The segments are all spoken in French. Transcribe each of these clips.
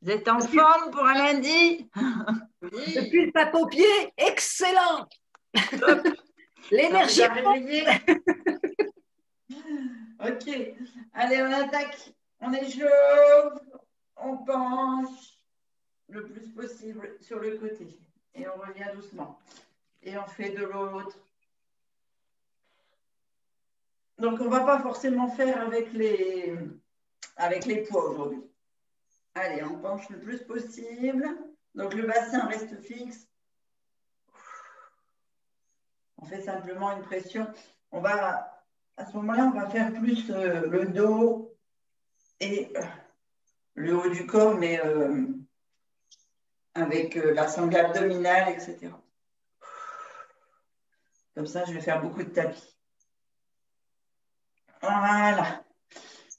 Vous êtes en forme pour un lundi? Oui. Depuis le tape au pied, excellent. L'énergie. Ok, allez, on attaque. On échauffe, on penche le plus possible sur le côté. Et on revient doucement. Et on fait de l'autre. Donc, on ne va pas forcément faire avec les poids aujourd'hui. Allez, on penche le plus possible. Donc, le bassin reste fixe. On fait simplement une pression. À ce moment-là, on va faire plus le dos et le haut du corps, mais avec la sangle abdominale, etc. Comme ça, je vais faire beaucoup de tapis. Voilà.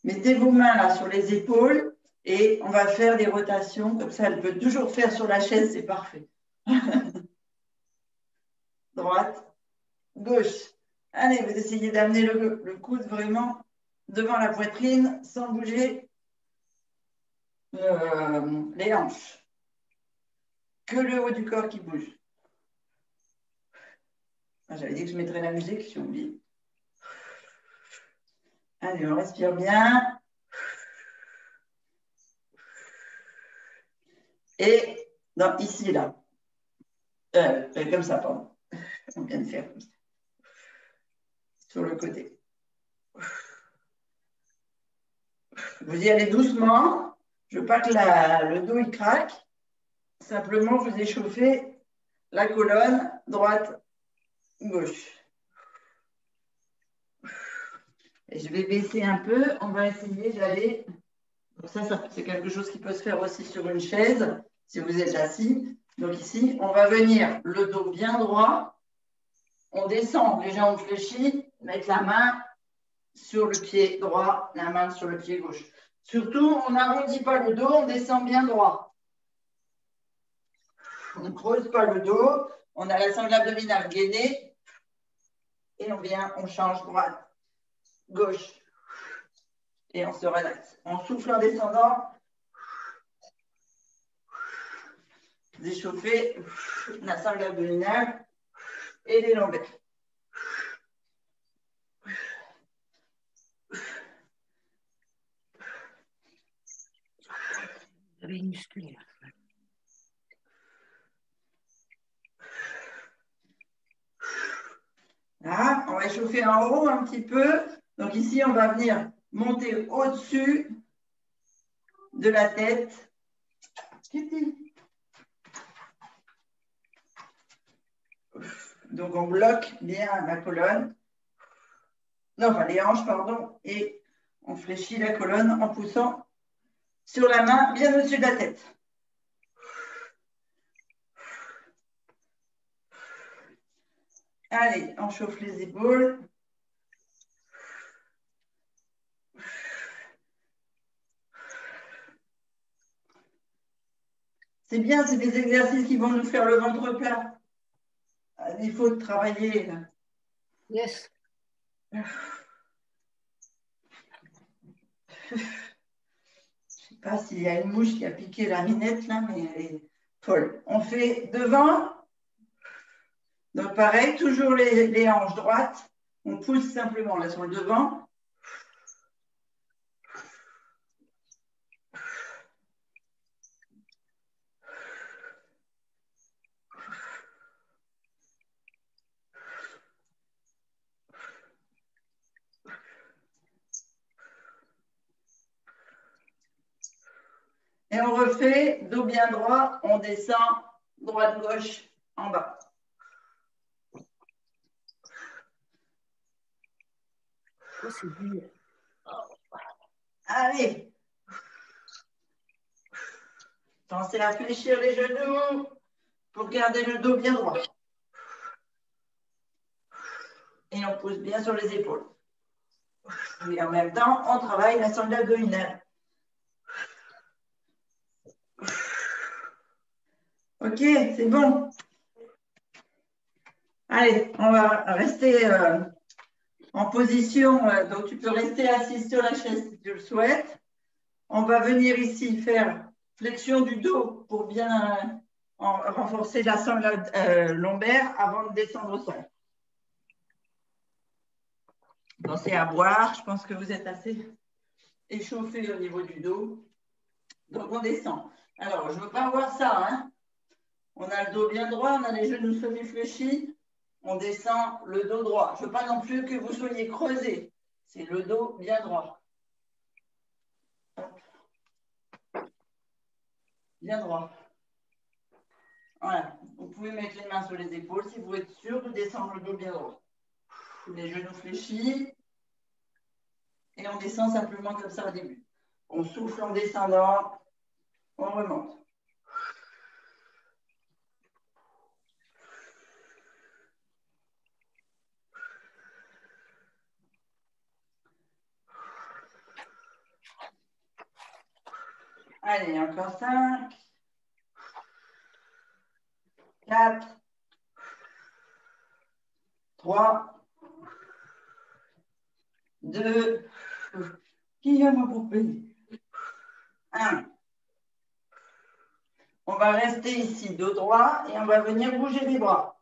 Mettez vos mains là sur les épaules et on va faire des rotations. Comme ça, elle peut toujours faire sur la chaise, c'est parfait. Droite, gauche. Allez, vous essayez d'amener le coude vraiment devant la poitrine sans bouger les hanches. Que le haut du corps qui bouge. J'avais dit que je mettrais la musique, j'ai oublié. Allez, on respire bien. Et ici, là. Comme ça, pardon. On vient de faire comme ça. Sur le côté. Vous y allez doucement. Je ne veux pas que le dos il craque. Simplement, vous échauffez la colonne droite, gauche. Et je vais baisser un peu. On va essayer d'aller. Donc ça c'est quelque chose qui peut se faire aussi sur une chaise, si vous êtes assis. Donc ici, on va venir le dos bien droit. On descend, les jambes fléchies, mettre la main sur le pied droit, la main sur le pied gauche. Surtout, on n'arrondit pas le dos, on descend bien droit. On ne creuse pas le dos, on a la sangle abdominale gainée et on change droite, gauche. Et on se relaxe. On souffle en descendant. Vous échauffez la sangle abdominale et les lombaires. Musculaire. Là, on va échauffer en haut un petit peu. Donc ici, on va venir monter au-dessus de la tête. Donc on bloque bien la colonne. Non, enfin les hanches, pardon. Et on fléchit la colonne en poussant sur la main bien au-dessus de la tête. Allez, on chauffe les épaules. C'est bien, c'est des exercices qui vont nous faire le ventre plat. Il faut travailler. Là. Yes. Je ne sais pas s'il y a une mouche qui a piqué la minette là, mais elle est folle. On fait devant. Donc pareil, toujours les hanches droites. On pousse simplement là sur le devant. Et on refait dos bien droit, on descend droite-gauche en bas. Oh, c'est dur. Allez. Pensez à fléchir les genoux pour garder le dos bien droit. Et on pousse bien sur les épaules. Et en même temps, on travaille la sangle abdominale. Ok, c'est bon. Allez, on va rester en position. Donc, tu peux rester assis sur la chaise si tu le souhaites. On va venir ici faire flexion du dos pour bien renforcer la sangle lombaire avant de descendre au sol. Pensez à boire, je pense que vous êtes assez échauffé au niveau du dos. Donc on descend. Alors, je ne veux pas voir ça, hein. On a le dos bien droit, on a les genoux semi-fléchis, on descend le dos droit. Je ne veux pas non plus que vous soyez creusé. C'est le dos bien droit. Bien droit. Voilà. Vous pouvez mettre les mains sur les épaules si vous êtes sûr de descendre le dos bien droit. Les genoux fléchis. Et on descend simplement comme ça au début. On souffle en descendant, on remonte. Allez, encore 5, 4, 3, 2, qui a ma poupée? 1. On va rester ici, dos droit, et on va venir bouger les bras.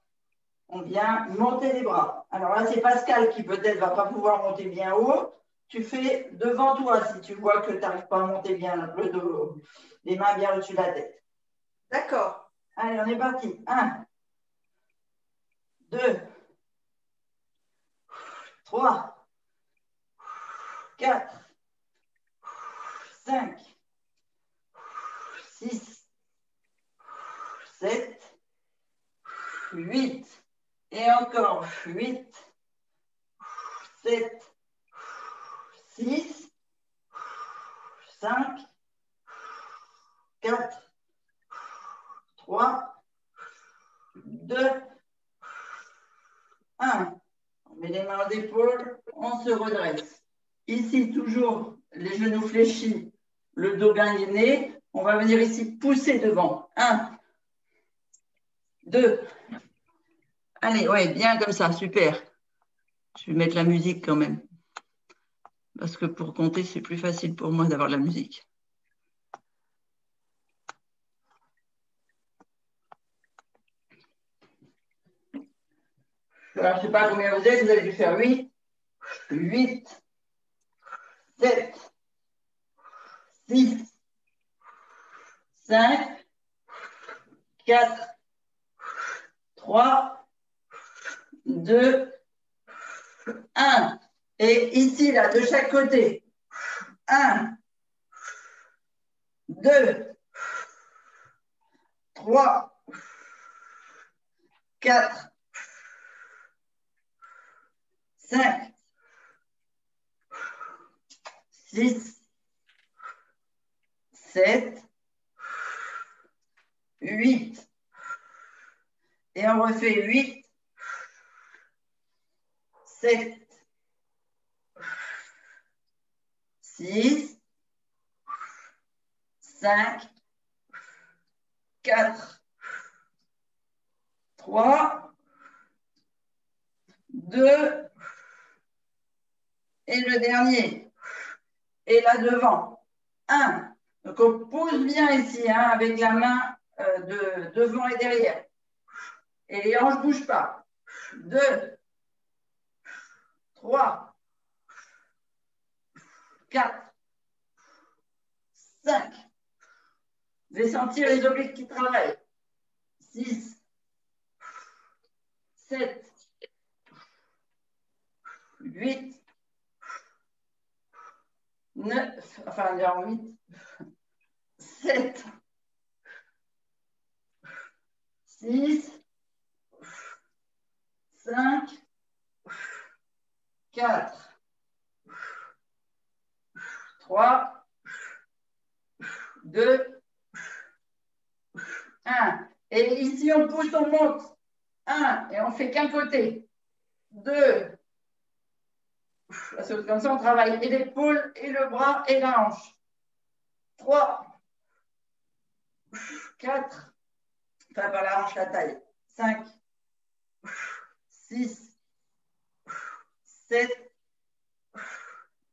On vient monter les bras. Alors là, c'est Pascal qui peut-être ne va pas pouvoir monter bien haut. Tu fais devant toi si tu vois que tu n'arrives pas à monter bien le dos, les mains bien au-dessus de la tête. D'accord. Allez, on est parti. 1, 2, 3, 4, 5, 6, 7, 8. Et encore 8, 7, 6, 5, 4, 3, 2, 1. On met les mains aux épaules, on se redresse. Ici, toujours les genoux fléchis, le dos gainé. On va venir ici pousser devant. 1, 2. Allez, ouais, bien comme ça, super. Je vais mettre la musique quand même. Parce que pour compter, c'est plus facile pour moi d'avoir la musique. Alors, je ne sais pas combien vous êtes, vous avez dû faire 8, 8, 7, 6, 5, 4, 3, 2, 1. Et ici, là, de chaque côté. 1, 2, 3, 4, 5, 6, 7, 8. Et on refait 8, 7, 6, 5, 4, 3, 2, et le dernier. Et là devant. 1. Donc on pousse bien ici, hein, avec la main de devant et derrière. Et les hanches ne bougent pas. 2, 3, 4, 5. Vous allez sentir les obliques qui travaillent. 6, 7, 8, 9, enfin, 8, 7, 6, 5, 4, 3, 2, 1. Et ici, on pousse, on monte. 1, et on fait qu'un côté. 2, parce que comme ça, on travaille et l'épaule, et le bras, et la hanche. 3, 4, enfin par la hanche, la taille. 5, 6, 7,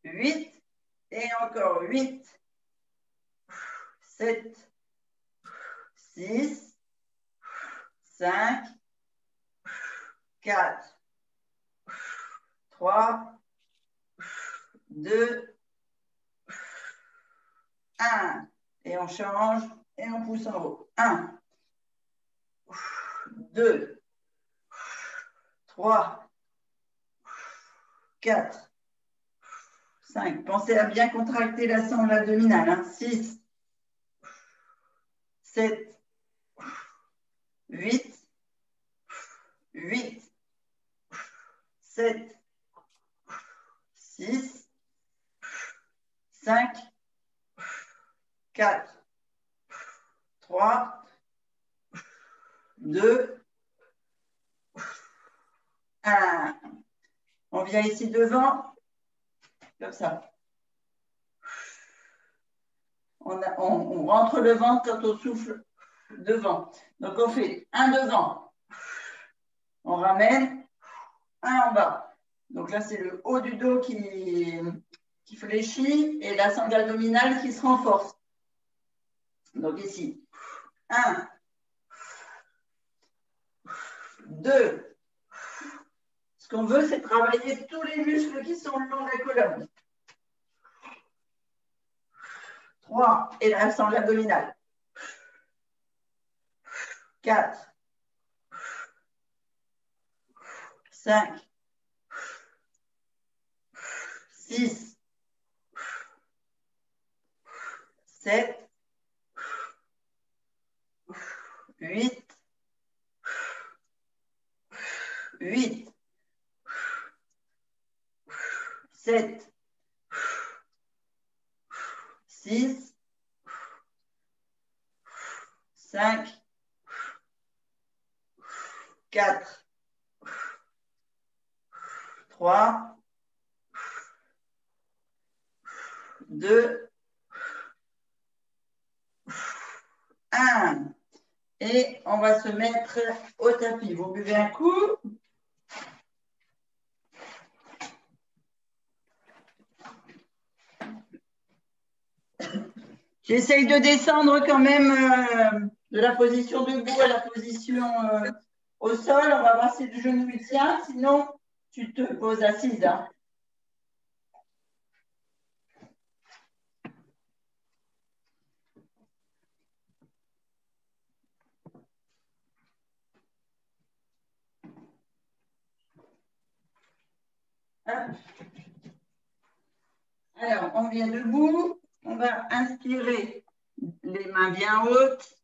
8, et encore 8, 7, 6, 5, 4, 3, 2, 1. Et on change et on pousse en haut. 1, 2, 3, 4, 5. Pensez à bien contracter la sangle abdominale. Hein. 6, 7, 8, 8, 7, 6, 5, 4, 3, 2, 1. On vient ici devant, comme ça. On rentre le ventre quand on souffle devant. Donc, on fait un devant, on ramène, un en bas. Donc là, c'est le haut du dos qui fléchit et la sangle abdominale qui se renforce. Donc ici, 1, 2. Ce qu'on veut, c'est travailler tous les muscles qui sont le long de la colonne. 3, et la sangle abdominale. 4, 5, 6, 7, 8, 8, 7, 6, 5, 4, 3, 2, 1. Et on va se mettre au tapis. Vous buvez un coup. J'essaye de descendre quand même de la position debout à la position au sol. On va voir si le genou il tient. Sinon, tu te poses assise. Hein. Alors, on vient debout. On va inspirer les mains bien hautes.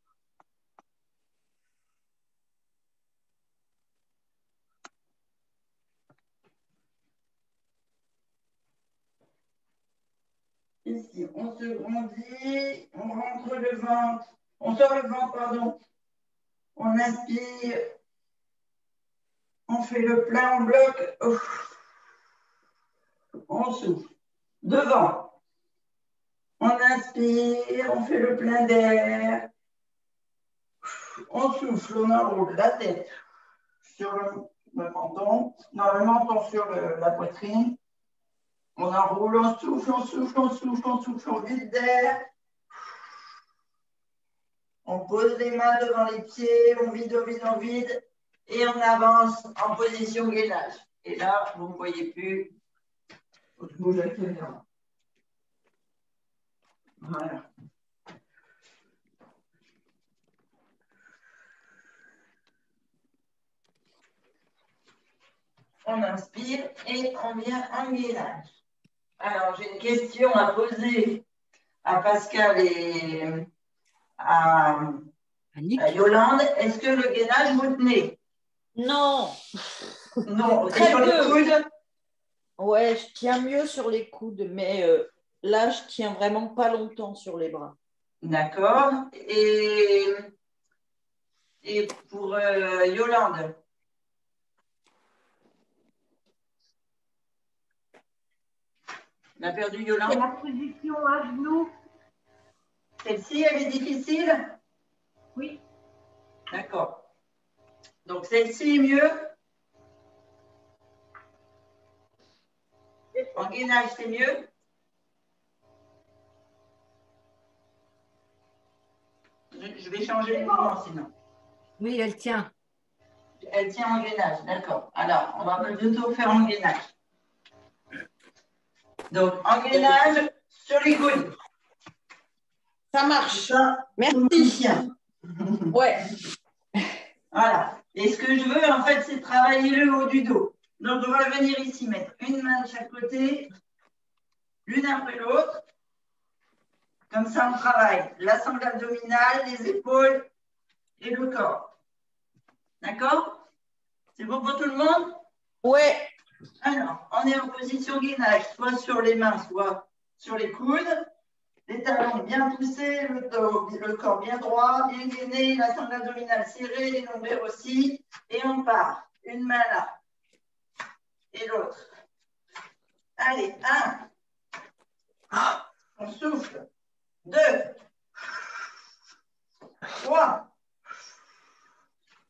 Ici, on se grandit, on rentre le ventre, on sort le ventre, pardon. On inspire, on fait le plein, on bloque. On souffle. Devant. On inspire, on fait le plein d'air. On souffle, on enroule la tête sur le menton, non, le menton sur la poitrine. On enroule, on souffle, on souffle, on souffle, on souffle, on vide d'air. On pose les mains devant les pieds, on vide, on vide, on vide. Et on avance en position gainage. Et là, vous ne voyez plus. Je bouge la caméra. Voilà. On inspire et on vient en gainage. Alors, j'ai une question à poser à Pascal et à Yolande. Est-ce que le gainage, vous tenez? Non. Non, Très sur peu. les coudes? Ouais, je tiens mieux sur les coudes, mais là, je tiens vraiment pas longtemps sur les bras. D'accord. Et pour Yolande? On a perdu Yolande? C'est la position à genoux. Celle-ci, elle est difficile? Oui. D'accord. Donc, celle-ci est mieux? En gainage, c'est mieux? Je vais changer le mouvement sinon. Oui, elle tient. Elle tient en gainage, d'accord. Alors, on va bientôt faire en gainage. Donc, en gainage sur les coudes. Ça marche. Ça, Merci. Ouais. Voilà. Et ce que je veux, en fait, c'est travailler le haut du dos. Donc, on va venir ici mettre une main de chaque côté, l'une après l'autre. Comme ça, on travaille la sangle abdominale, les épaules et le corps. D'accord? C'est bon pour tout le monde? Ouais. Alors, on est en position gainage, soit sur les mains, soit sur les coudes. Les talons bien poussés, le corps bien droit, bien gainé, la sangle abdominale serrée, les lombaires aussi. Et on part. Une main là et l'autre. Allez, 1. On souffle. 2. 3.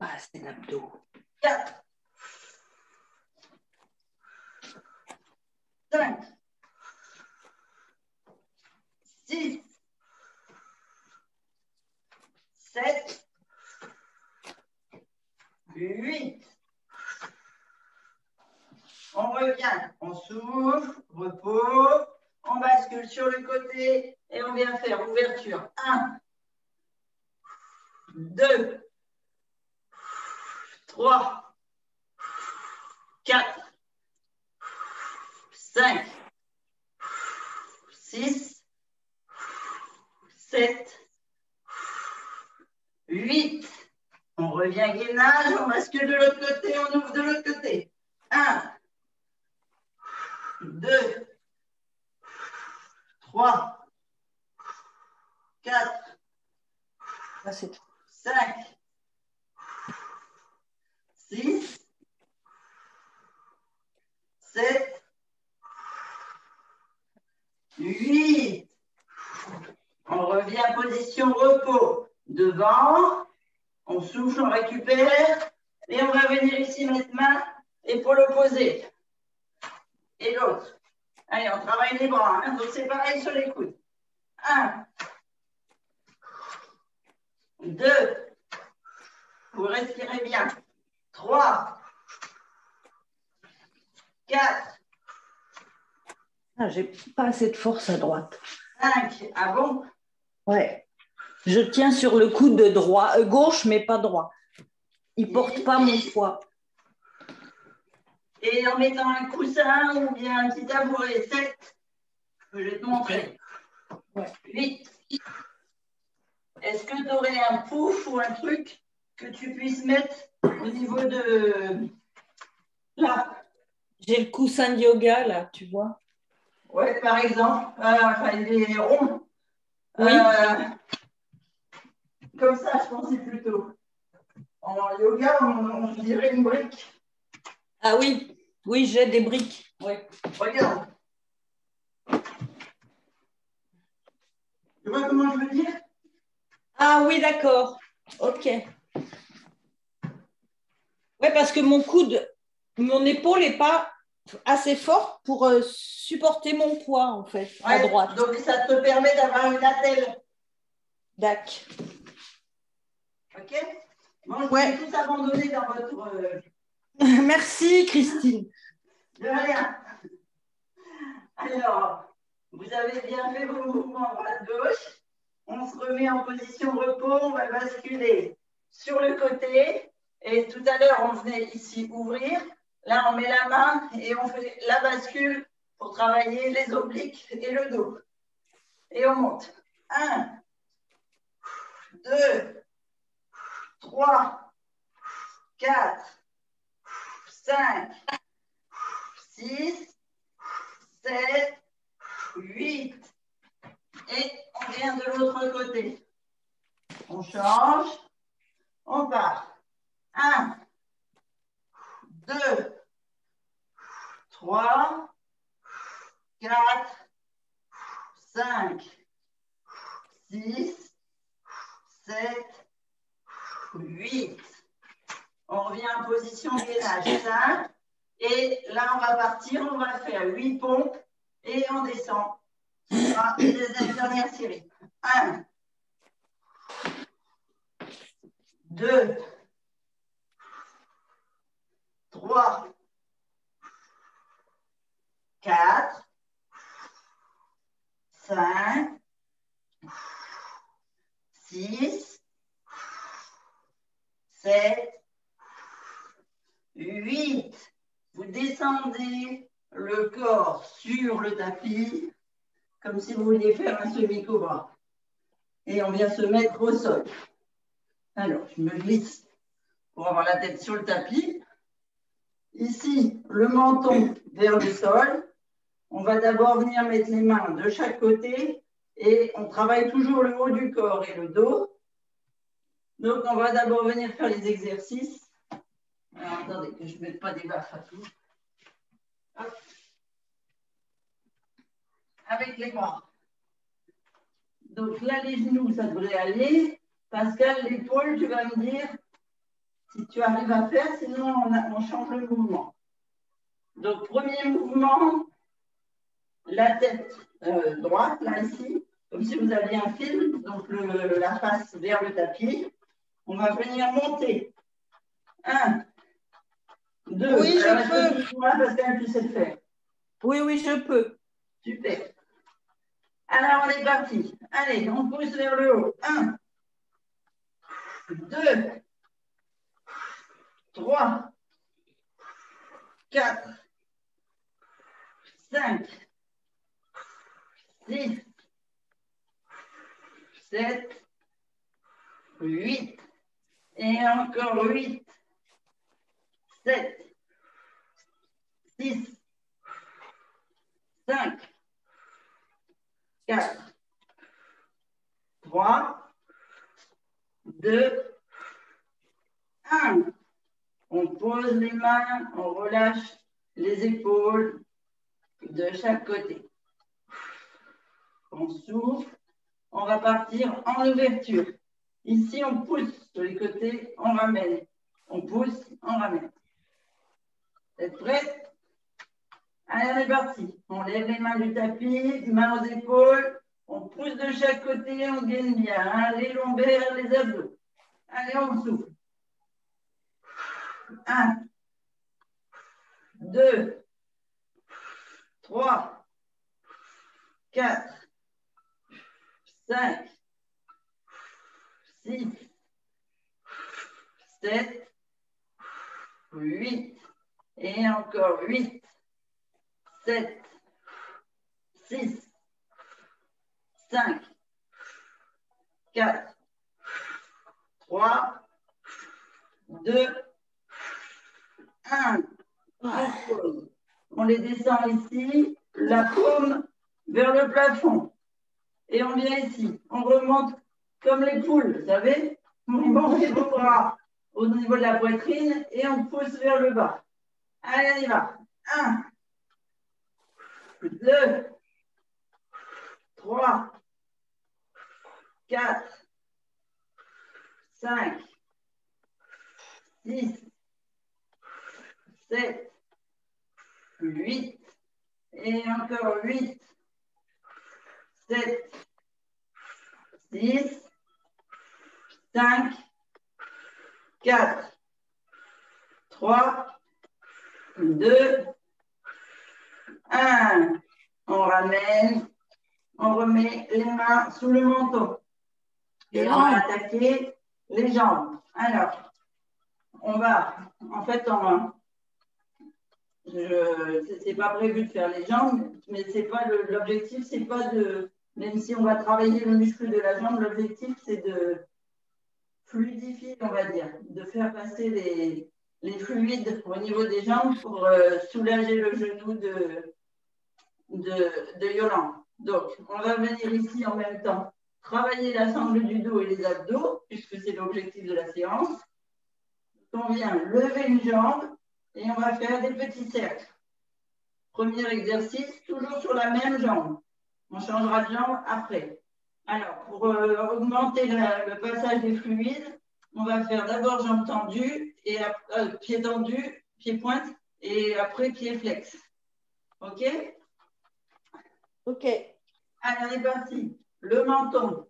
Ah, c'est l'abdos. 4. 5. 6. 7. 8. On revient, on souffle, repos, on bascule sur le côté et on vient faire ouverture. 1, 2, 3, 4, 5, 6, 7, 8. On revient gainage, on bascule de l'autre côté, on ouvre de l'autre côté. 1, 2, 3, 4, 5, 6, 7, 8. On revient en position repos. Devant, on souffle, on récupère. Et on va venir ici mettre main épaule opposée. Et l'autre. Allez, on travaille les bras. Hein. Donc c'est pareil sur les coudes. 1, 2. Vous respirez bien. 3, 4. Ah, j'ai pas assez de force à droite. 5. Ah bon? Ouais. Je tiens sur le coude de droit, gauche, mais pas droit. Il porte pas mon poids. Et en mettant un coussin ou bien un petit tabouret. 7. Je vais te montrer. Ouais. 8. Est-ce que tu aurais un pouf ou un truc que tu puisses mettre au niveau de là? J'ai le coussin de yoga, là, tu vois. Ouais, par exemple. Enfin, il est rond. Oui. Comme ça, je pensais plutôt. En yoga, on dirait une brique. Ah oui, oui, j'ai des briques. Ouais. Regarde. Tu vois comment je veux dire? Ah oui, d'accord. Ok. Ouais, parce que mon coude, mon épaule n'est pas assez forte pour supporter mon poids, en fait, à Ouais, droite. donc ça te permet d'avoir une attelle. D'accord. Ok? Bon, je vous Ouais. ai tous abandonné dans votre... Merci, Christine. De rien. Alors, vous avez bien fait vos mouvements droite-gauche. On se remet en position repos. On va basculer sur le côté. Et tout à l'heure, on venait ici ouvrir. Là, on met la main et on fait la bascule pour travailler les obliques et le dos. Et on monte. 1, 2, 3, 4, 5, 6, 7, 8. Et on vient de l'autre côté. On change. On part. 1, 2, 3, 4, 5, 6, 7, 8. On revient en position gainage. 5. Et là, on va partir. On va faire 8 pompes. Et on descend. Ce sera la dernière série. 1, 2, 3, 4, 5, 6, 7, 8. Vous descendez le corps sur le tapis, comme si vous vouliez faire un semi-cobra. Et on vient se mettre au sol. Alors, je me glisse pour avoir la tête sur le tapis. Ici, le menton vers le sol. On va d'abord venir mettre les mains de chaque côté et on travaille toujours le haut du corps et le dos. Donc, on va d'abord venir faire les exercices. Alors, attendez, que je ne mette pas des baffes à tout. Hop. Avec les bras. Donc là, les genoux, ça devrait aller. Pascal, l'épaule, tu vas me dire si tu arrives à faire, sinon on change le mouvement. Donc, premier mouvement, la tête droite, là, ici, comme si vous aviez un fil, donc la face vers le tapis. On va venir monter. 1, 2. Oui, alors, je peux. Pascal, tu sais le faire. Oui, oui, je peux. Super. Alors, on est parti. Allez, on pousse vers le haut. 1, 2, 3, 4, 5, 6, 7, 8. Et encore 8, 7, 6, 5, 4, 3, 2, 1. On pose les mains, on relâche les épaules de chaque côté. On souffle, on va partir en ouverture. Ici, on pousse sur les côtés, on ramène. On pousse, on ramène. Vous êtes prêts? Allez, on est parti. On lève les mains du tapis, mains aux épaules. On pousse de chaque côté, on gaine bien. Hein, les lombaires, les abdos. Allez, on souffle. 1, 2, 3, 4, 5, 6, 7, 8. Et encore 8, 7, 6, 5, 4, 3, 2, 1. On pose. On les descend ici, la paume vers le plafond. Et on vient ici. On remonte comme les poules, vous savez? On monte les bras au niveau de la poitrine et on pousse vers le bas. Allez, on y va. 1, 2, 3, 4, 5, 6, 7, 8. Et encore 8, 7, 6, 5, 4, 3, 2, 1. On ramène, on remet les mains sous le menton. Et on va attaquer les jambes. Alors, on va, en fait, c'est pas prévu de faire les jambes, mais c'est pas l'objectif, c'est pas de, même si on va travailler le muscle de la jambe, l'objectif c'est de fluidifier, on va dire, de faire passer les fluides au niveau des jambes pour soulager le genou de Yolande. Donc, on va venir ici en même temps travailler la sangle du dos et les abdos, puisque c'est l'objectif de la séance. On vient lever une jambe et on va faire des petits cercles. Premier exercice, toujours sur la même jambe. On changera de jambe après. Alors, pour augmenter le passage des fluides, on va faire d'abord jambe tendue, et pied tendu, pied pointe, et après pied flex. OK? OK. Allez, on est parti. Le menton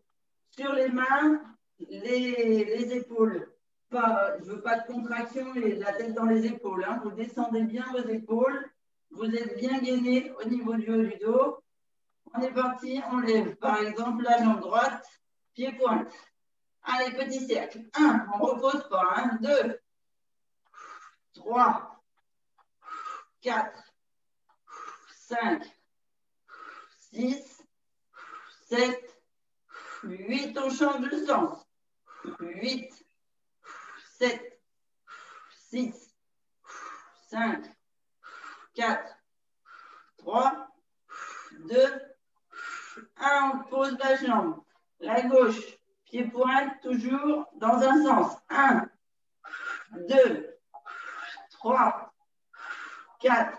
sur les mains, les épaules je veux pas de contraction et la tête dans les épaules. Hein. Vous descendez bien vos épaules. Vous êtes bien gainé au niveau du haut du dos. On est parti, on lève par exemple la jambe droite, pied pointe. Allez, petit cercle. 1, on ne repose pas. 1, 2, 3, 4, 5, 6, 7, 8, on change de sens. 8, 7, 6, 5, 4, 3, 2, 1, on pose la jambe. La gauche, pied pointe, toujours dans un sens. 1, 2, 3, 4,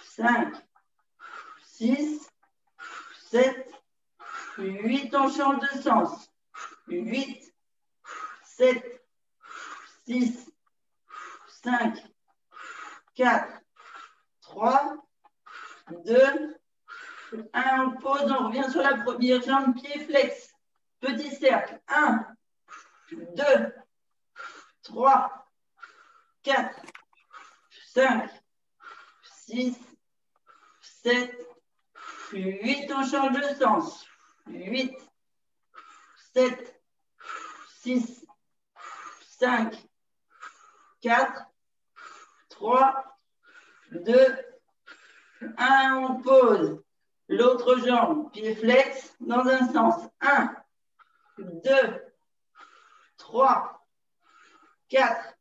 5, 6, 7, 8, on change de sens. 8, 7, 6, 5, 4, 3, 2, 1, on pose, on revient sur la première jambe, pied flex. Petit cercle. 1, 2, 3, 4, 5, 6, 7, 8, on change de sens. 8, 7, 6, 5, 4, 3, 2, 1, on pose. L'autre jambe, pied flex, dans un sens. 1, 2, 3, 4,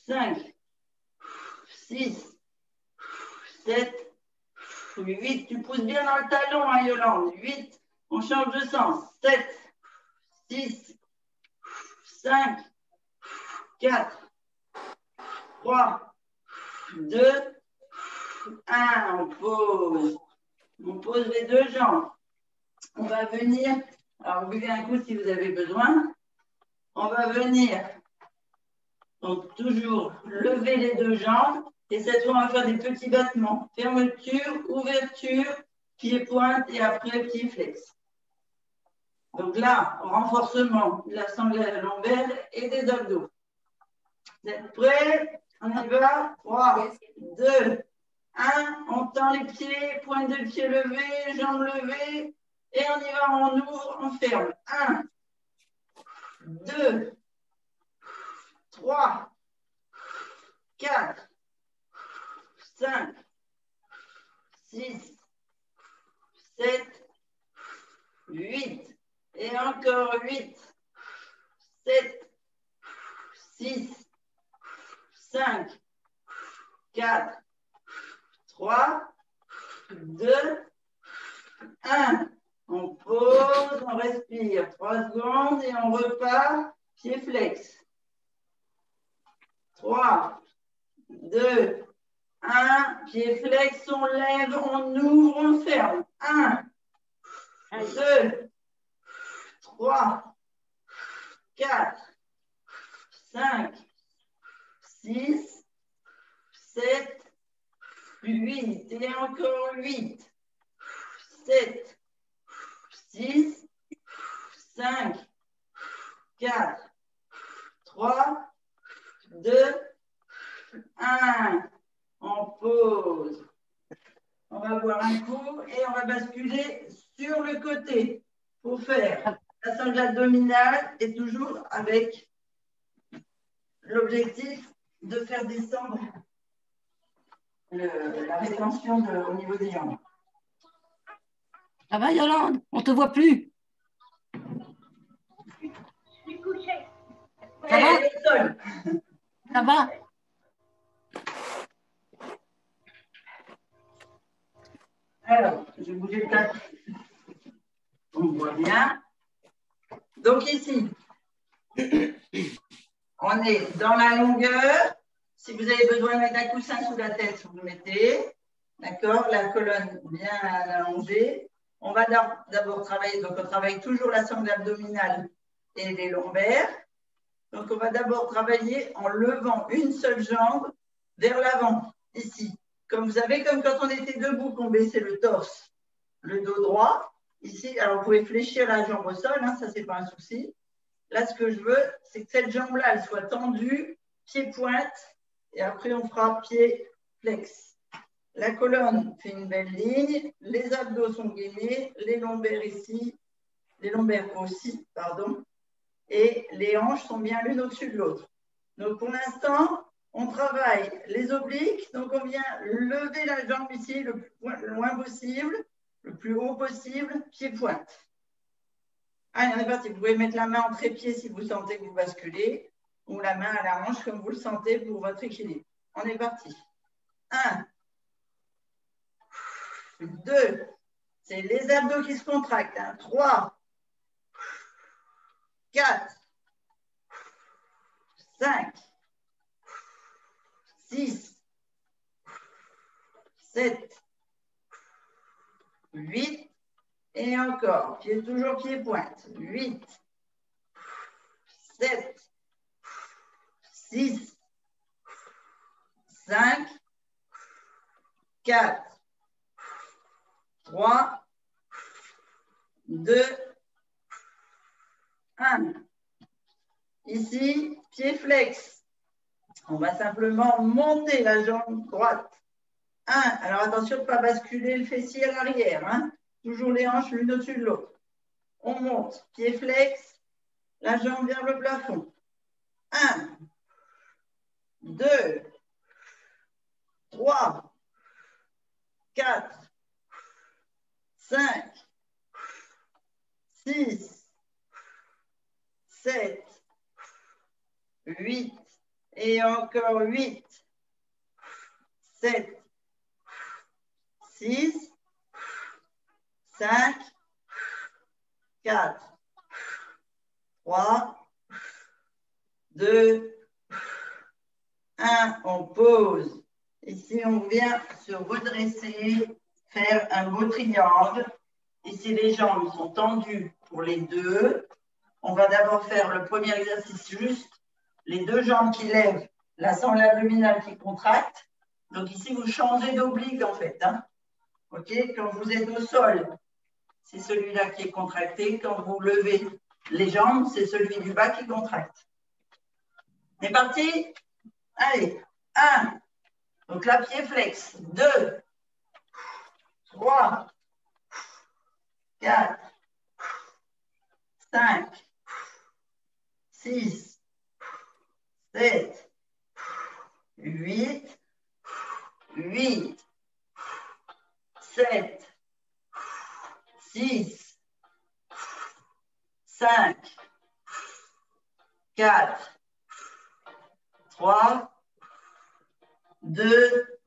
5, 6, 7, 8. Tu pousses bien dans le talon, hein, Yolande. 8, on change de sens. 7, 6, 5, 4, 3, 2, 1. On pose. On pose les deux jambes. On va venir, alors buvez un coup si vous avez besoin. On va venir, donc toujours lever les deux jambes. Et cette fois, on va faire des petits battements. Fermeture, ouverture, pied pointe et après pied flex. Donc là, renforcement de la sangle lombaire et des abdos. Vous êtes prêts? On y va. 3, 2, 1. On tend les pieds, pointe de pied levée, jambes levées. Et on y va, on ouvre, on ferme. 1, 2, 3, 4, 5, 6, 7, 8. Et encore 8, 7, 6, 5, 4, 3, 2, 1. On pose, on respire 3 secondes et on repart, pied flex. 3, 2, 1, pied flex, on lève, on ouvre, on ferme. 1, 2, 3, 4, 5, 6, 7, 8. Et encore 8, 7, 6, 5, 4, 3, 2, 1. On pose. On va boire un coup et on va basculer sur le côté pour faire la sangle abdominale et toujours avec l'objectif de faire descendre la rétention au niveau des jambes. Ça va, Yolande? On ne te voit plus. Je suis couchée. Ça va? Et au sol. Ça va? Alors, je vais bouger le tapis. On voit bien. Donc ici, on est dans la longueur. Si vous avez besoin de mettre un coussin sous la tête, vous le mettez. D'accord? La colonne bien allongée. On va d'abord travailler, donc on travaille toujours la sangle abdominale et les lombaires. Donc on va d'abord travailler en levant une seule jambe vers l'avant, ici. Comme vous savez, comme quand on était debout, qu'on baissait le torse, le dos droit. Ici, alors vous pouvez fléchir la jambe au sol, hein, ça c'est pas un souci. Là, ce que je veux, c'est que cette jambe-là, elle soit tendue, pied-pointe, et après, on fera pied-flex. La colonne fait une belle ligne, les abdos sont gainés, les lombaires ici, les lombaires aussi, pardon, et les hanches sont bien l'une au-dessus de l'autre. Donc, pour l'instant, on travaille les obliques, donc on vient lever la jambe ici le plus loin possible, le plus haut possible, pied-pointe. Allez, on est parti. Vous pouvez mettre la main en trépied si vous sentez que vous basculez, ou la main à la hanche comme vous le sentez pour votre équilibre. On est parti. 1, 2, c'est les abdos qui se contractent. 3, 4, 5, 6, 7, 8, et encore, toujours pied-pointe. 8, 7, 6, 5, 4, 3, 2, 1. Ici, pied flex. On va simplement monter la jambe droite. 1. Alors attention de ne pas basculer le fessier à l'arrière. Hein. Toujours les hanches l'une au-dessus de l'autre. On monte, pied flex, la jambe vers le plafond. 1, 2, 3, 4, 5, 6, 7, 8, et encore 8, 7, 6, 5, 4, 3, 2, 1, on pose. Ici, on vient se redresser, faire un beau triangle. Ici, les jambes sont tendues pour les deux. On va d'abord faire le premier exercice juste, les deux jambes qui lèvent, la sangle abdominale qui contracte. Donc ici, vous changez d'oblique en fait. Hein. OK? Quand vous êtes au sol, c'est celui-là qui est contracté. Quand vous levez les jambes, c'est celui du bas qui contracte. On est parti? Allez, 1. Donc là, pied flex. 2, 3, 4, 5, 6, 7, 8, 8, 7, 6, 5, 4, 3, 2,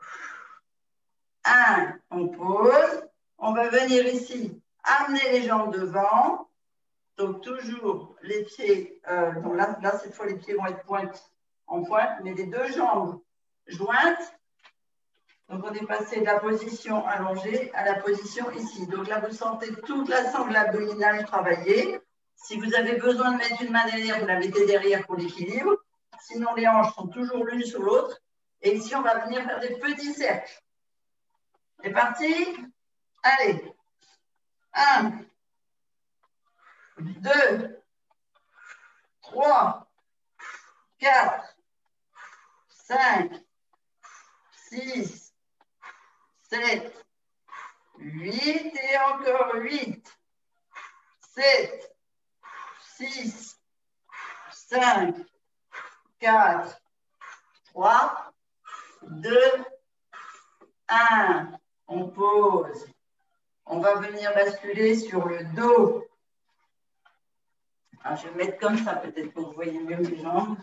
1. On pose. On va venir ici, amener les jambes devant. Donc, toujours les pieds, donc là, cette fois, les pieds vont être en pointe, mais les deux jambes jointes. Donc, on est passé de la position allongée à la position ici. Donc là, vous sentez toute la sangle abdominale travailler. Si vous avez besoin de mettre une main derrière, vous la mettez derrière pour l'équilibre. Sinon, les hanches sont toujours l'une sur l'autre. Et ici, on va venir faire des petits cercles. C'est parti? Allez. 1, 2, 3, 4, 5, 6, 7, 8 et encore 8, 7, 6, 5, 4, 3, 2, 1. On pose. On va venir basculer sur le dos. Alors, je vais me mettre comme ça, peut-être pour que vous voyez mieux les jambes.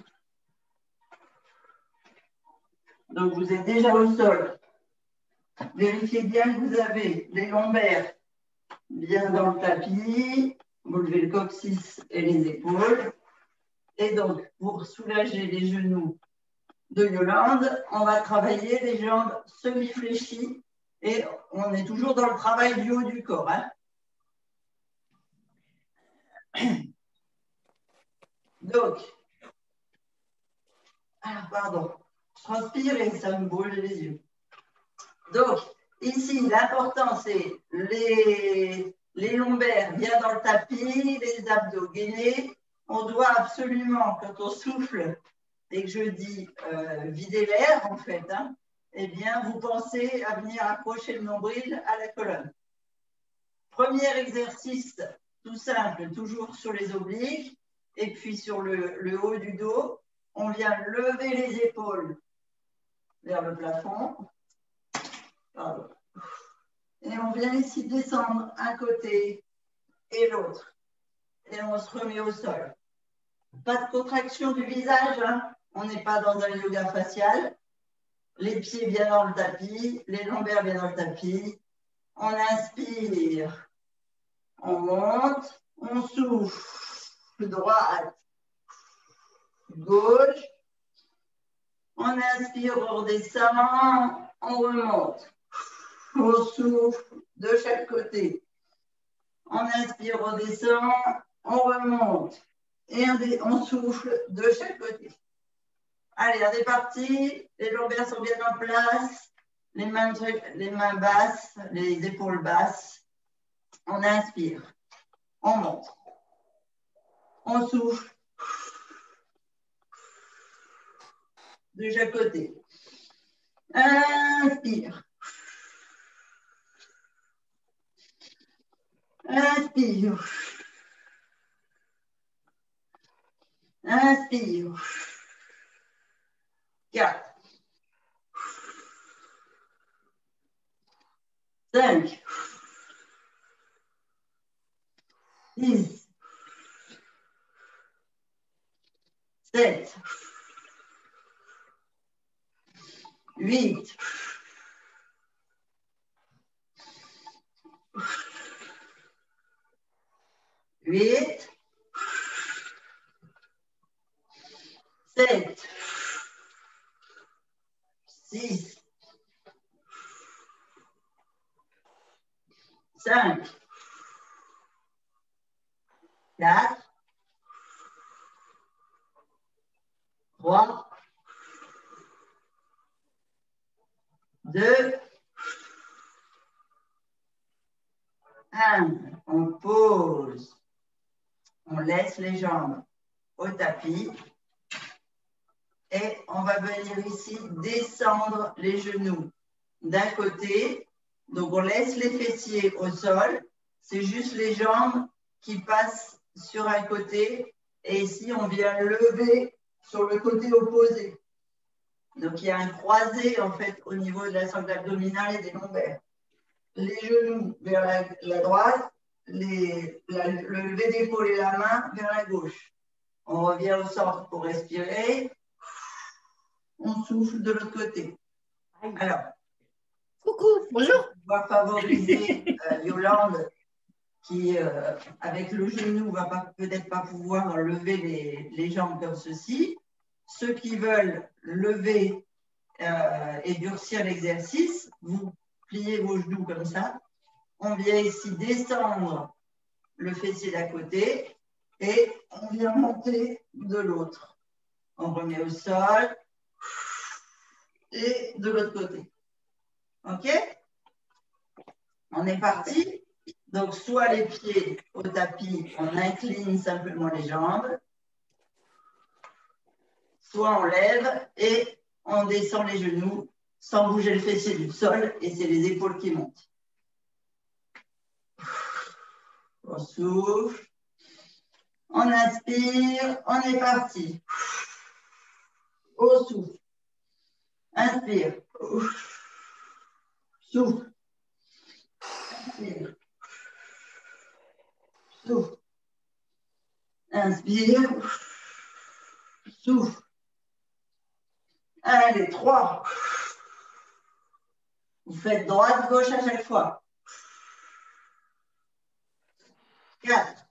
Donc, vous êtes déjà au sol. Vérifiez bien que vous avez les lombaires bien dans le tapis. Vous levez le coccyx et les épaules. Et donc, pour soulager les genoux de Yolande, on va travailler les jambes semi-fléchies. Et on est toujours dans le travail du haut du corps. Hein. Donc, pardon, je transpire et ça me brûle les yeux. Donc, ici, l'important, c'est les lombaires bien dans le tapis, les abdos gainés, on doit absolument, quand on souffle et que je dis vider l'air, en fait, hein, eh bien, vous pensez à venir accrocher le nombril à la colonne. Premier exercice, tout simple, toujours sur les obliques, et puis sur le haut du dos, on vient lever les épaules vers le plafond. Pardon. Et on vient ici descendre un côté et l'autre. Et on se remet au sol. Pas de contraction du visage, hein. On n'est pas dans un yoga facial. Les pieds bien dans le tapis, les lombaires bien dans le tapis. On inspire, on monte, on souffle, droite, gauche. On inspire, on redescend, on remonte. On souffle de chaque côté. On inspire, on descend, on remonte. Et on souffle de chaque côté. Allez, on est parti. Les lombaires sont bien en place. Les mains basses, les épaules basses. On inspire. On monte. On souffle. De chaque côté. Inspire. Inspire. Inspire. 4. 5. 6. 7. 8. 8. 7. 6. 5. 4. 3. 2. 1. On pose. On laisse les jambes au tapis. Et on va venir ici descendre les genoux d'un côté. Donc, on laisse les fessiers au sol. C'est juste les jambes qui passent sur un côté. Et ici, on vient lever sur le côté opposé. Donc, il y a un croisé, en fait, au niveau de la sangle abdominale et des lombaires. Les genoux vers la droite, le lever d'épaule et la main vers la gauche. On revient au centre pour respirer. On souffle de l'autre côté. Alors, Coucou, bonjour. on va favoriser Yolande qui, avec le genou, va peut-être pas pouvoir lever les jambes comme ceci. Ceux qui veulent lever et durcir l'exercice, vous pliez vos genoux comme ça. On vient ici descendre le fessier d'à côté et on vient monter de l'autre. On remet au sol et de l'autre côté. OK? On est parti. Donc, soit les pieds au tapis, on incline simplement les jambes, soit on lève et on descend les genoux sans bouger le fessier du sol et c'est les épaules qui montent. On souffle, on inspire, on est parti. Au souffle, inspire, souffle, inspire, souffle, inspire, souffle. Allez, 3. Vous faites droite-gauche à chaque fois. 4.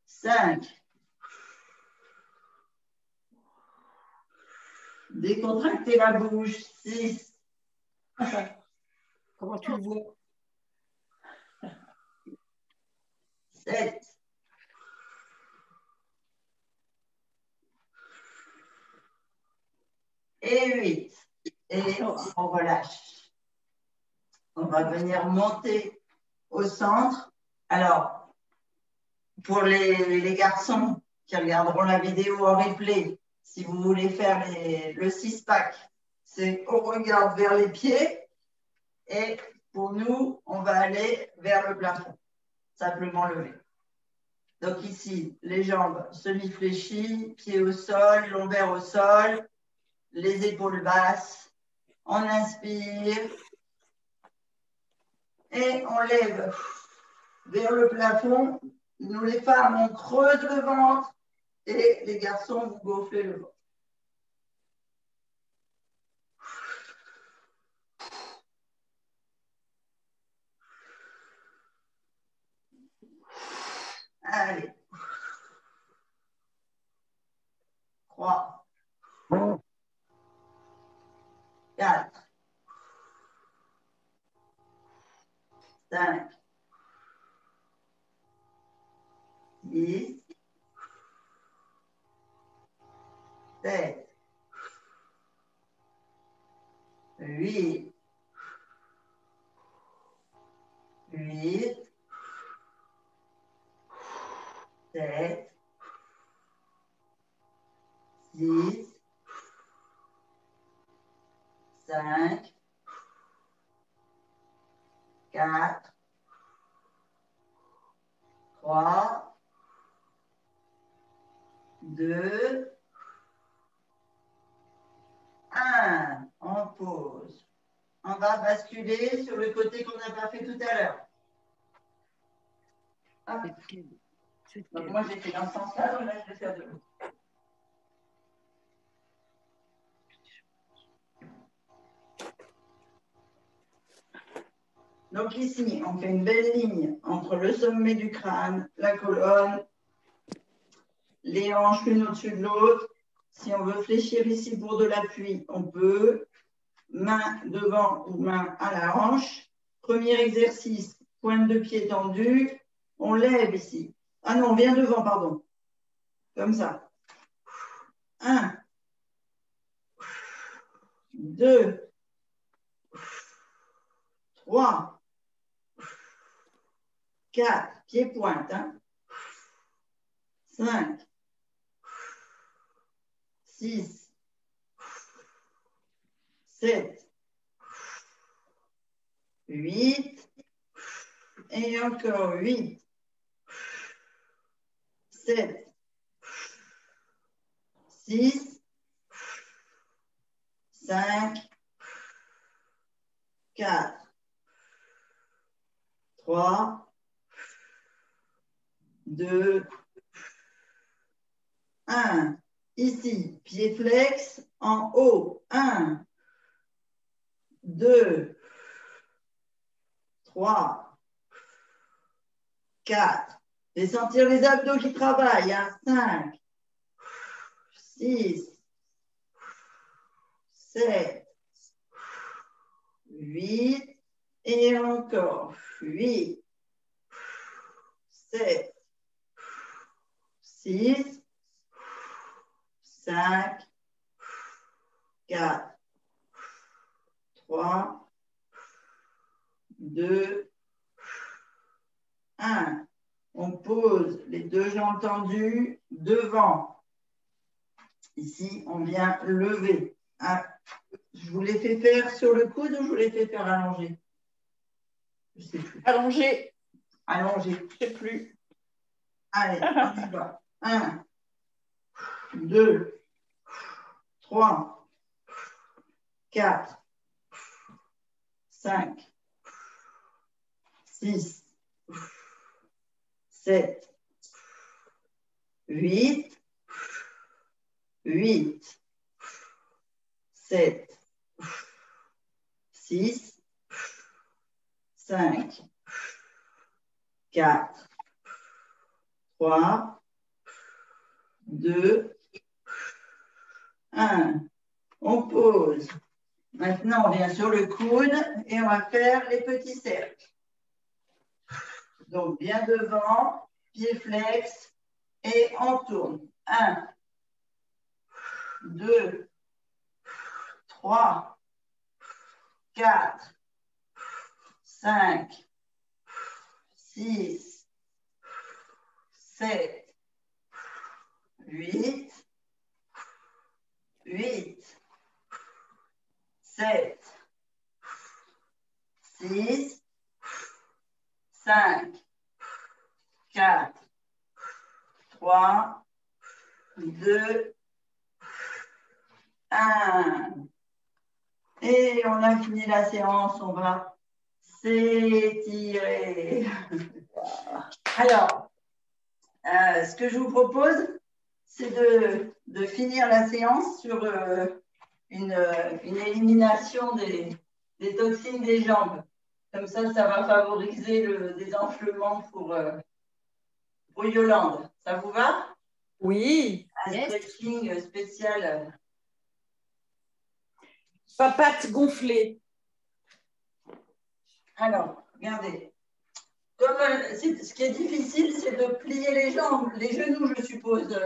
5. Décontractez la bouche. 6. Comment tu le vois? 7. 8. Et on relâche. On va venir monter au centre. Alors, pour les garçons qui regarderont la vidéo en replay, si vous voulez faire le six-pack, c'est on regarde vers les pieds et pour nous, on va aller vers le plafond, simplement lever. Donc ici, les jambes semi-fléchies, pieds au sol, lombaires au sol, les épaules basses. On inspire et on lève vers le plafond. Nous, les femmes, on creuse le ventre et les garçons, vous gonflez le ventre. Allez. 3, 4, 5, 6, 7, 8, 7, 6, 5, 4, 3, 2, 1. On pose. On va basculer sur le côté qu'on n'a pas fait tout à l'heure. Donc moi, j'ai fait dans ce sens-là, donc là, je vais faire de l'autre. Donc ici, on fait une belle ligne entre le sommet du crâne, la colonne, les hanches l'une au-dessus de l'autre. Si on veut fléchir ici pour de l'appui, on peut. Main devant ou main à la hanche. Premier exercice, pointe de pied tendue. On lève ici. Ah non, on vient devant, pardon. Comme ça. 1, 2, 3, 4, pied pointe. 5, 6, 7, 8, et encore 8, 7, 6, 5, 4, 3, 2, 1. Ici, pied flex en haut. 1, 2, 3, 4. Et sentir les abdos qui travaillent. 5, 6, 7, 8. Et encore 8, 7, 6, 5, 4, 3, 2, 1. On pose les deux jambes tendues devant. Ici, on vient lever. Je vous l'ai fait faire sur le coude ou je vous l'ai fait faire allongé? Je ne sais plus. Allongé. Allongé. Je ne sais plus. Allez, on y va. 1, 2, 3, 4, 5, 6, 7, 8, 8, 7, 6, 5, 4, 3, 2, 1. On pose. Maintenant, on vient sur le coude et on va faire les petits cercles. Donc, bien devant, pied flex et on tourne. 1, 2, 3, 4, 5, 6, 7, 8, 8, 7, 6, 5, 4, 3, 2, 1. Et on a fini la séance, on va s'étirer. Alors, ce que je vous propose, c'est de finir la séance sur une élimination des toxines des jambes. Comme ça va favoriser le désenflement pour Yolande. Ça vous va? Oui. Un stretching spécial. Papates gonflées. Alors, regardez. Comme, ce qui est difficile, c'est de plier les jambes, les genoux, je suppose,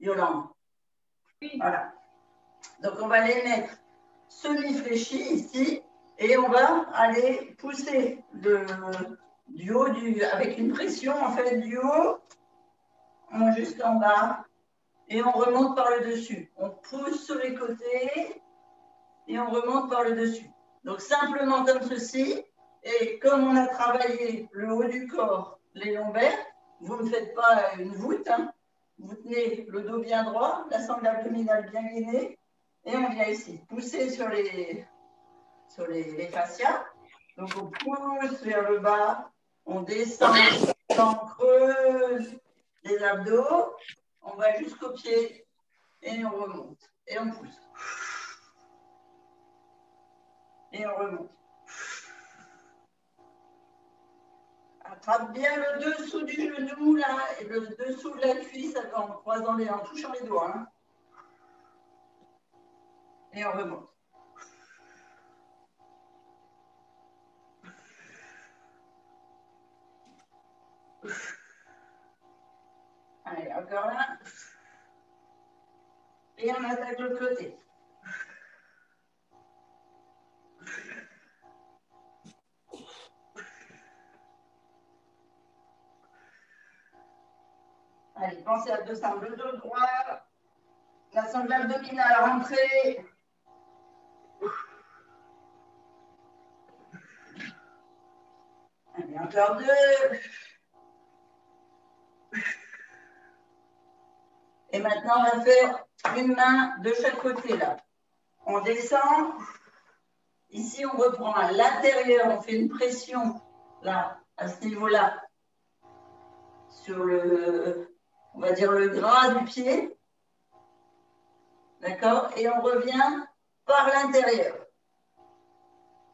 Yolande. Oui. Voilà. Donc, on va les mettre semi-fléchis ici et on va aller pousser du haut, avec une pression, en fait, du haut jusqu'en bas et on remonte par le dessus. On pousse sur les côtés et on remonte par le dessus. Donc, simplement comme ceci. Et comme on a travaillé le haut du corps, les lombaires, vous ne faites pas une voûte. Hein. Vous tenez le dos bien droit, la sangle abdominale bien gainée. Et on vient ici pousser sur les fascias. Donc, on pousse vers le bas. On descend, on creuse les abdos. On va jusqu'au pied et on remonte. Et on pousse. Et on remonte. Attrape bien le dessous du genou, là, et le dessous de la cuisse en croisant en touchant les doigts. Hein. Et on remonte. Allez, encore là. Et on attaque l'autre côté. Allez, pensez à descendre le dos droit. La sangle abdominale rentrée. Allez, encore 2. Et maintenant, on va faire une main de chaque côté, là. On descend. Ici, on reprend à l'intérieur. On fait une pression, là, à ce niveau-là, sur on va dire le gras du pied. D'accord? Et on revient par l'intérieur.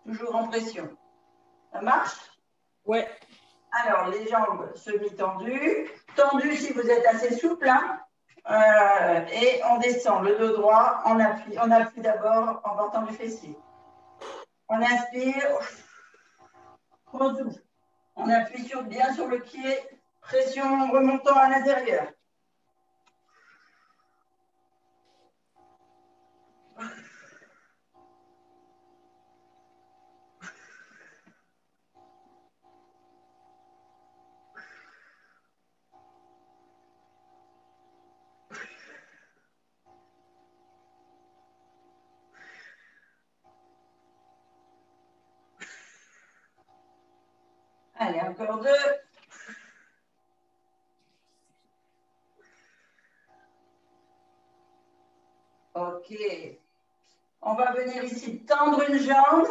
Toujours en pression. Ça marche? Ouais. Alors, les jambes semi-tendues. Tendues si vous êtes assez souple. Hein? Et on descend le dos droit. On appuie d'abord en partant du fessier. On inspire. On souffle. On appuie bien sur le pied. Pression en remontant à l'intérieur. Allez, encore 2. Ok. On va venir ici tendre une jambe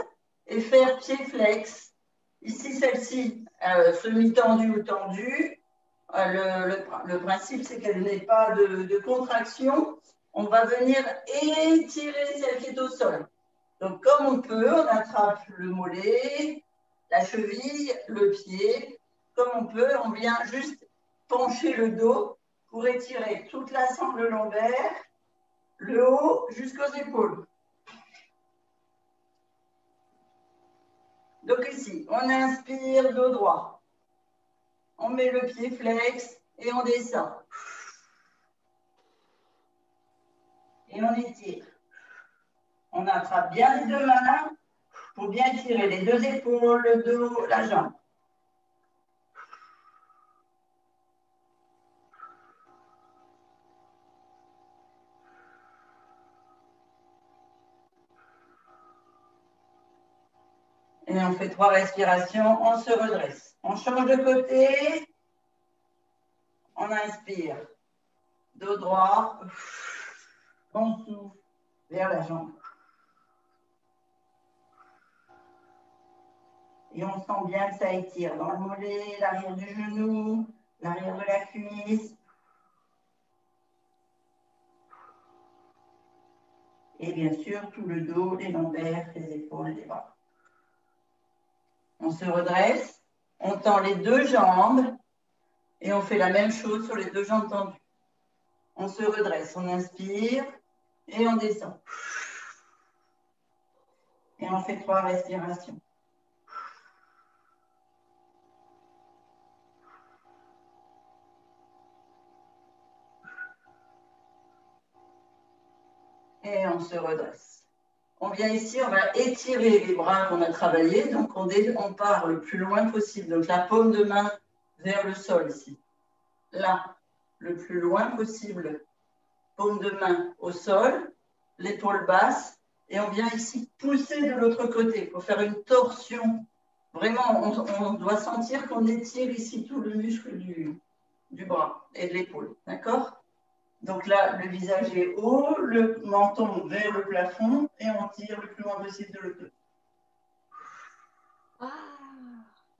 et faire pied flex. Ici, celle-ci, semi-tendue ou tendue. Le principe, c'est qu'elle n'ait pas de contraction. On va venir étirer celle qui est au sol. Donc, comme on peut, on attrape le mollet, la cheville, le pied. Comme on peut, on vient juste pencher le dos pour étirer toute la sangle lombaire, le haut jusqu'aux épaules. Donc ici, on inspire dos droit. On met le pied flex et on descend. Et on étire. On attrape bien les deux mains faut bien étirer les deux épaules, le dos, la jambe. Et on fait 3 respirations, on se redresse. On change de côté. On inspire. Dos droit. On souffle vers la jambe. Et on sent bien que ça étire dans le mollet, l'arrière du genou, l'arrière de la cuisse. Et bien sûr, tout le dos, les lombaires, les épaules, les bras. On se redresse, on tend les deux jambes et on fait la même chose sur les deux jambes tendues. On se redresse, on inspire et on descend. Et on fait 3 respirations. Et on se redresse. On vient ici, on va étirer les bras qu'on a travaillés. Donc, on part le plus loin possible. Donc, la paume de main vers le sol ici. Là, le plus loin possible. Paume de main au sol, l'épaule basse. Et on vient ici pousser de l'autre côté pour faire une torsion. Vraiment, on doit sentir qu'on étire ici tout le muscle du bras et de l'épaule. D'accord ? Donc là, le visage est haut, le menton vers le plafond et on tire le plus loin possible de l'autre côté.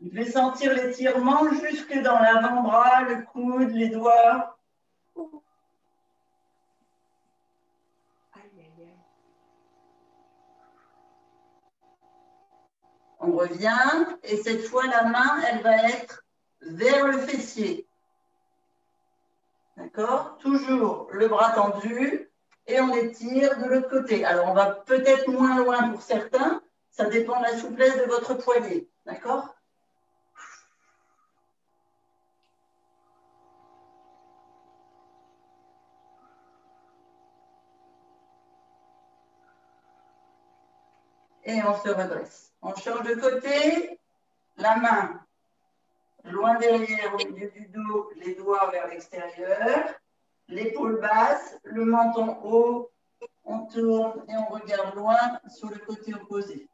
Vous devez sentir l'étirement jusque dans l'avant-bras, le coude, les doigts. On revient et cette fois, la main, elle va être vers le fessier. D'accord? Toujours le bras tendu et on étire de l'autre côté. Alors, on va peut-être moins loin pour certains. Ça dépend de la souplesse de votre poignet. D'accord? Et on se redresse. On change de côté. La main loin derrière, au milieu du dos, les doigts vers l'extérieur. L'épaule basse, le menton haut. On tourne et on regarde loin sur le côté opposé.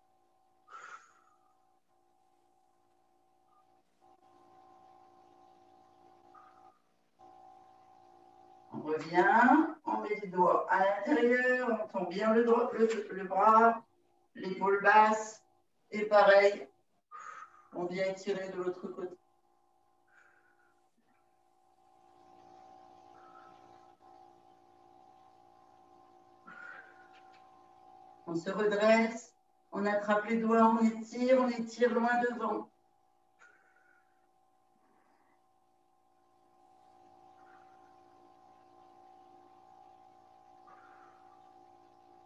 On revient, on met les doigts à l'intérieur, on tend bien le bras, l'épaule basse, et pareil, on vient étirer de l'autre côté. On se redresse, on attrape les doigts, on étire loin devant.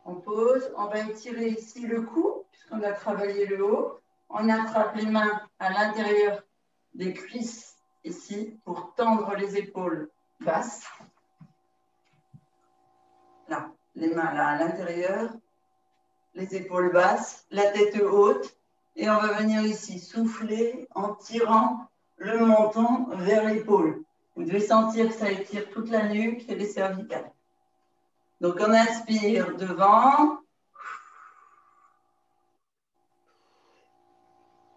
On pose, on va étirer ici le cou, puisqu'on a travaillé le haut. On attrape les mains à l'intérieur des cuisses, ici, pour tendre les épaules basses. Là, les mains là à l'intérieur, les épaules basses, la tête haute. Et on va venir ici souffler en tirant le menton vers l'épaule. Vous devez sentir que ça étire toute la nuque et les cervicales. Donc, on inspire devant.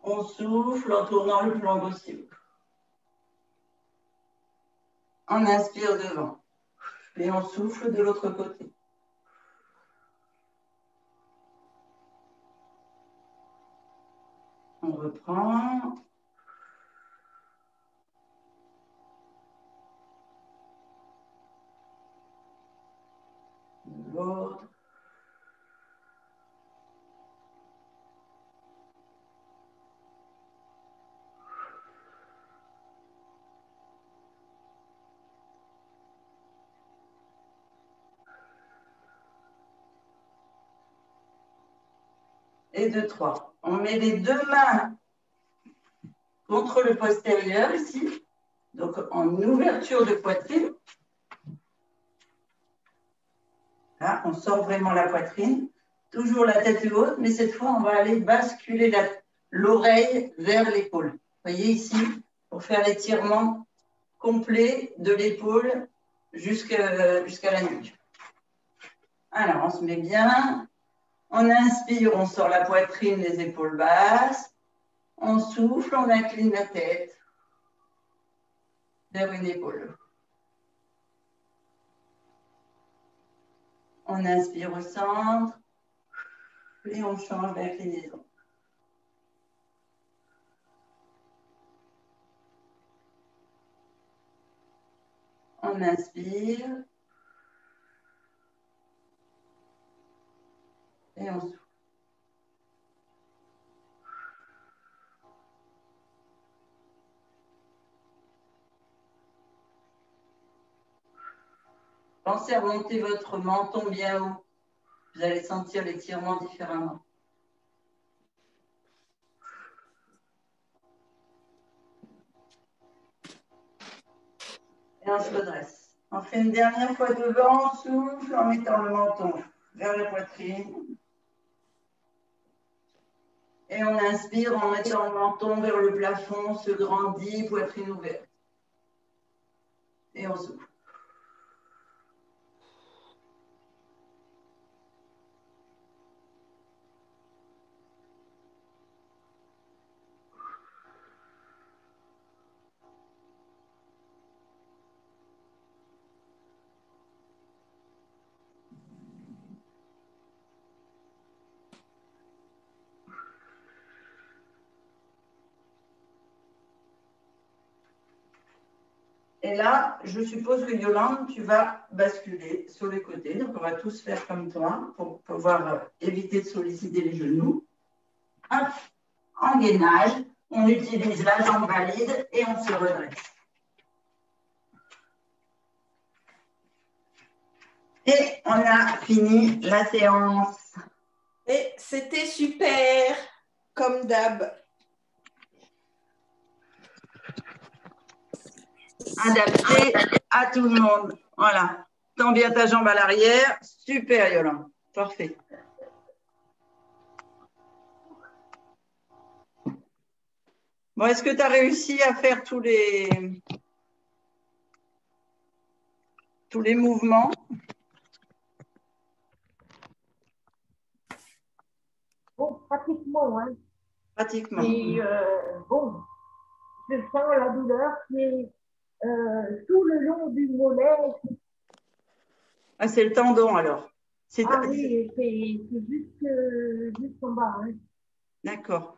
On souffle en tournant le plus long possible. On inspire devant. Et on souffle de l'autre côté. On reprend. De l'autre. Et 2, 3. On met les deux mains contre le postérieur ici, donc en ouverture de poitrine. Là, on sort vraiment la poitrine. Toujours la tête haute, mais cette fois, on va aller basculer l'oreille vers l'épaule. Vous voyez ici, pour faire l'étirement complet de l'épaule jusqu'à la nuque. Alors, on se met bien. On inspire, on sort la poitrine, les épaules basses. On souffle, on incline la tête vers une épaule. On inspire au centre et on change d'inclinaison. On inspire et on souffle. Pensez à monter votre menton bien haut. Vous allez sentir l'étirement différemment. Et on se redresse. On fait une dernière fois devant, on souffle en mettant le menton vers la poitrine. Et on inspire en mettant le menton vers le plafond, se grandit, poitrine ouverte. Et on souffle. Et là, je suppose que Yolande, tu vas basculer sur les côtés. Donc, on va tous faire comme toi pour pouvoir éviter de solliciter les genoux. Hop, en gainage, on utilise la jambe valide et on se redresse. Et on a fini la séance. Et c'était super, comme d'hab. Adapté à tout le monde. Voilà. Tends bien ta jambe à l'arrière. Super, Yolande. Parfait. Bon, est-ce que tu as réussi à faire tous les mouvements? Bon, pratiquement, hein. Pratiquement. Et bon, je sens la douleur qui est tout le long du mollet. Ah, c'est le tendon alors. Ah oui, c'est juste en bas. Hein. D'accord.